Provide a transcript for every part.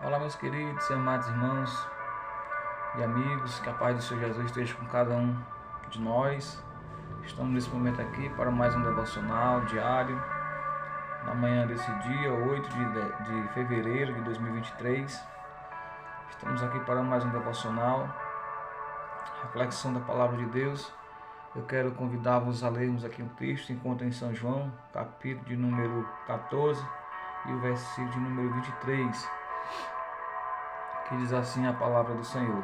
Olá, meus queridos e amados irmãos e amigos, que a paz do Senhor Jesus esteja com cada um de nós. Estamos nesse momento aqui para mais um devocional diário, na manhã desse dia 8 de fevereiro de 2023. Estamos aqui para mais um devocional, reflexão da Palavra de Deus. Eu quero convidar-vos a lermos aqui um texto, encontra em São João, capítulo de número 14 e o versículo de número 23, que diz assim a palavra do Senhor.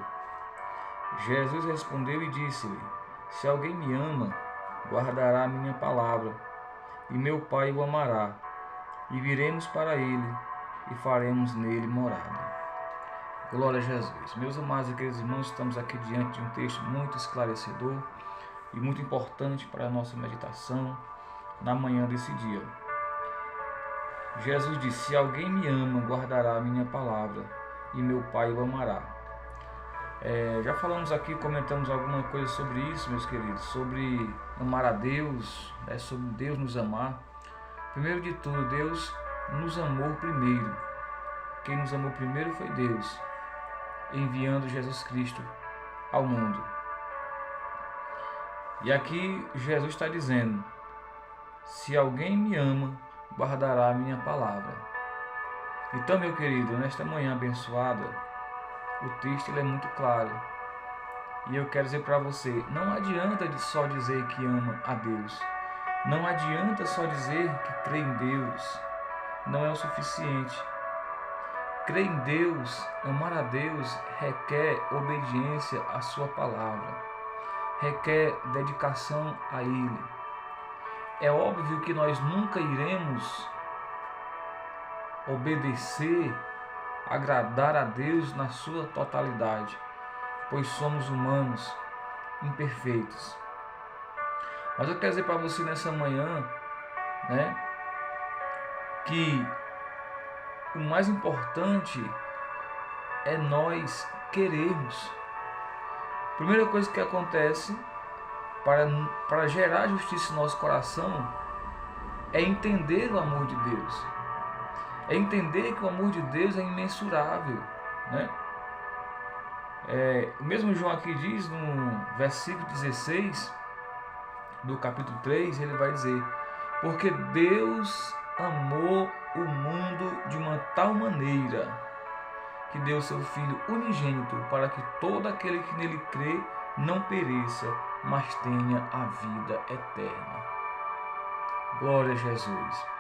Jesus respondeu e disse-lhe: Se alguém me ama, guardará a minha palavra, e meu Pai o amará, e viremos para ele, e faremos nele morada. Glória a Jesus. Meus amados e queridos irmãos, estamos aqui diante de um texto muito esclarecedor e muito importante para a nossa meditação na manhã desse dia. Jesus disse: Se alguém me ama, guardará a minha palavra, e meu Pai o amará. Já falamos aqui, comentamos alguma coisa sobre isso, meus queridos, sobre amar a Deus, sobre Deus nos amar. Primeiro de tudo, Deus nos amou primeiro. Quem nos amou primeiro foi Deus, enviando Jesus Cristo ao mundo. E aqui Jesus está dizendo: se alguém me ama, guardará a minha palavra. Então, meu querido, nesta manhã abençoada, o texto ele é muito claro. E eu quero dizer para você, não adianta só dizer que ama a Deus. Não adianta só dizer que crê em Deus. Não é o suficiente. Crer em Deus, amar a Deus, requer obediência à sua palavra. Requer dedicação a Ele. É óbvio que nós nunca iremos obedecer, agradar a Deus na sua totalidade, pois somos humanos, imperfeitos. Mas eu quero dizer para você nessa manhã, que o mais importante é nós querermos. A primeira coisa que acontece para gerar justiça no nosso coração é entender o amor de Deus. É entender que o amor de Deus é imensurável, O mesmo João aqui diz no versículo 16 do capítulo 3, ele vai dizer: porque Deus amou o mundo de uma tal maneira que deu seu Filho unigênito para que todo aquele que nele crê não pereça, mas tenha a vida eterna. Glória a Jesus.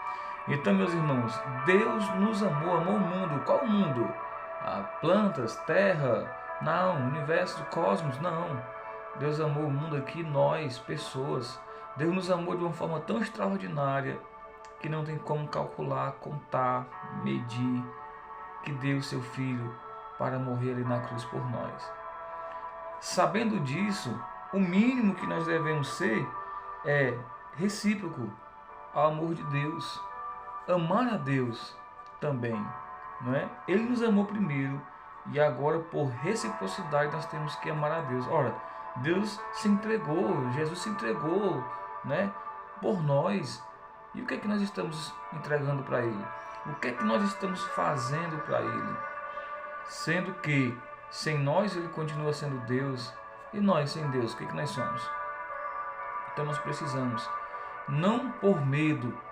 Então, meus irmãos, Deus nos amou o mundo. Qual o mundo? Plantas, terra? Não. Universo, cosmos? Não. Deus amou o mundo aqui, nós, pessoas. Deus nos amou de uma forma tão extraordinária que não tem como calcular, contar, medir, que deu seu Filho para morrer ali na cruz por nós. Sabendo disso, o mínimo que nós devemos ser é recíproco ao amor de Deus. Amar a Deus também, Ele nos amou primeiro e agora por reciprocidade nós temos que amar a Deus. Ora, Deus se entregou, Jesus se entregou, por nós. E o que é que nós estamos entregando para Ele? O que é que nós estamos fazendo para Ele? Sendo que sem nós Ele continua sendo Deus e nós sem Deus, o que é que nós somos? Então nós precisamos, não por medo,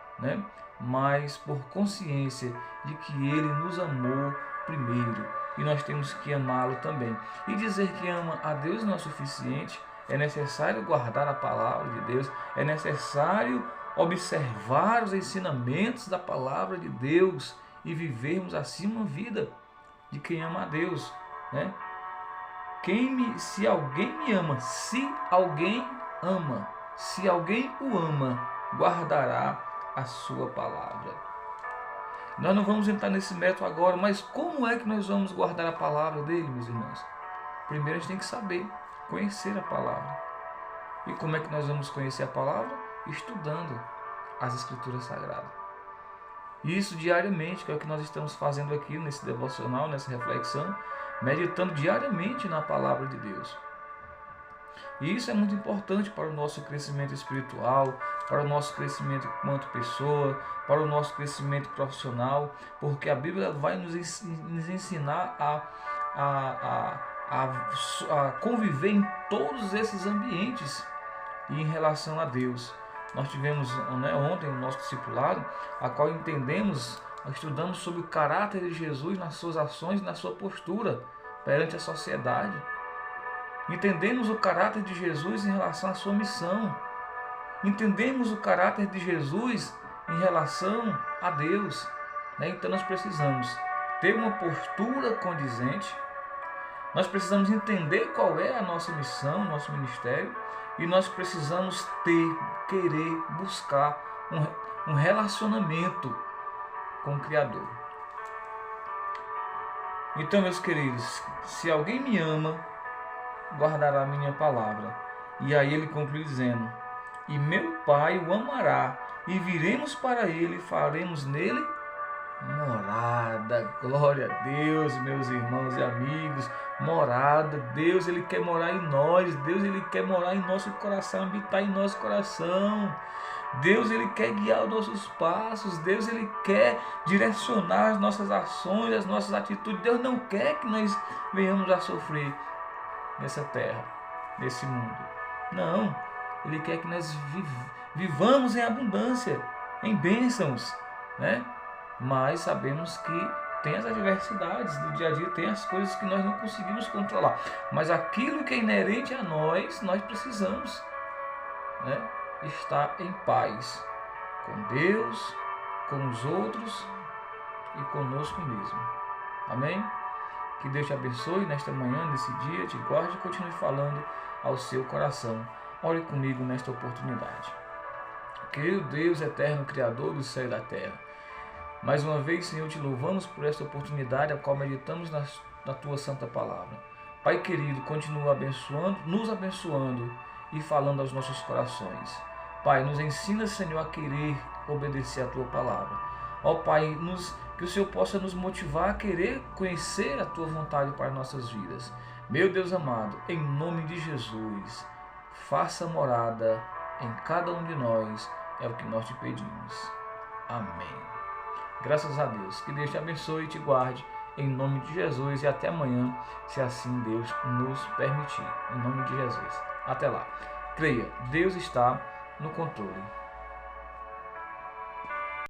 mas por consciência de que Ele nos amou primeiro e nós temos que amá-lo também. E dizer que ama a Deus não é suficiente, é necessário guardar a palavra de Deus, é necessário observar os ensinamentos da palavra de Deus e vivermos assim uma vida de quem ama a Deus, Se alguém me ama, se alguém o ama, guardará a sua palavra. Nós não vamos entrar nesse método agora, mas como é que nós vamos guardar a palavra dele, meus irmãos? Primeiro a gente tem que saber, conhecer a palavra. E como é que nós vamos conhecer a palavra? Estudando as Escrituras Sagradas. E isso diariamente, que é o que nós estamos fazendo aqui nesse devocional, nessa reflexão, meditando diariamente na palavra de Deus. E isso é muito importante para o nosso crescimento espiritual, para o nosso crescimento enquanto pessoa, para o nosso crescimento profissional, porque a Bíblia vai nos ensinar a conviver em todos esses ambientes e em relação a Deus. Nós tivemos ontem o nosso discipulado, a qual nós estudamos sobre o caráter de Jesus nas suas ações e na sua postura perante a sociedade. Entendemos o caráter de Jesus em relação à sua missão. Entendemos o caráter de Jesus em relação a Deus. Então nós precisamos ter uma postura condizente. Nós precisamos entender qual é a nossa missão, nosso ministério. E nós precisamos querer buscar um relacionamento com o Criador. Então, meus queridos, se alguém me ama, guardará a minha palavra. E aí ele conclui dizendo: e meu Pai o amará, e viremos para ele, e faremos nele morada. Glória a Deus, meus irmãos e amigos. Morada. Deus, ele quer morar em nós. Deus, ele quer morar em nosso coração, habitar em nosso coração. Deus, ele quer guiar os nossos passos. Deus, ele quer direcionar as nossas ações, as nossas atitudes. Deus não quer que nós venhamos a sofrer nessa terra, nesse mundo. Não. Ele quer que nós vivamos em abundância, em bênçãos, né? Mas sabemos que tem as adversidades do dia a dia, tem as coisas que nós não conseguimos controlar. Mas aquilo que é inerente a nós precisamos, né, estar em paz com Deus, com os outros e conosco mesmo. Amém? Que Deus te abençoe nesta manhã, nesse dia, te guarde e continue falando ao seu coração. Ore comigo nesta oportunidade. Querido Deus eterno, Criador do céu e da terra, mais uma vez, Senhor, te louvamos por esta oportunidade a qual meditamos na Tua Santa Palavra. Pai querido, continua nos abençoando e falando aos nossos corações. Pai, nos ensina, Senhor, a querer obedecer a Tua Palavra. Ó Pai, que o Senhor possa nos motivar a querer conhecer a Tua vontade para nossas vidas. Meu Deus amado, em nome de Jesus, faça morada em cada um de nós, é o que nós te pedimos. Amém. Graças a Deus. Que Deus te abençoe e te guarde em nome de Jesus e até amanhã, se assim Deus nos permitir. Em nome de Jesus. Até lá. Creia, Deus está no controle.